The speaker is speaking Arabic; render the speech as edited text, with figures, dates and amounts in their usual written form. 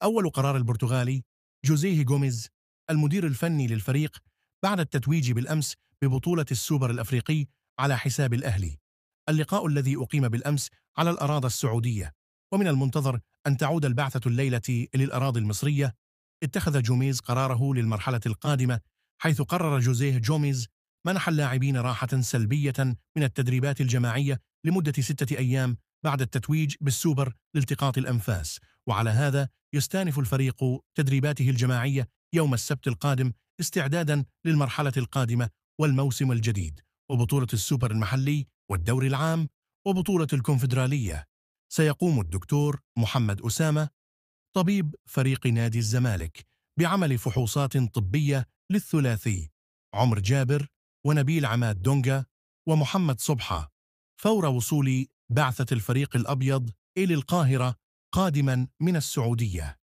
أول قرار البرتغالي جوزيه غوميز المدير الفني للفريق بعد التتويج بالأمس ببطولة السوبر الأفريقي على حساب الأهلي. اللقاء الذي أقيم بالأمس على الأراضي السعودية، ومن المنتظر أن تعود البعثة الليلة للأراضي المصرية. اتخذ جوميز قراره للمرحلة القادمة، حيث قرر جوزيه جوميز منح اللاعبين راحة سلبية من التدريبات الجماعية لمدة 6 أيام بعد التتويج بالسوبر لالتقاط الأنفاس. وعلى هذا يستأنف الفريق تدريباته الجماعية يوم السبت القادم استعدادا للمرحلة القادمة والموسم الجديد، وبطولة السوبر المحلي والدوري العام وبطولة الكونفدرالية. سيقوم الدكتور محمد أسامة طبيب فريق نادي الزمالك بعمل فحوصات طبية للثلاثي عمر جابر ونبيل عماد دونجا ومحمد صبحة فور وصول بعثة الفريق الأبيض إلى القاهرة قادما من السعودية.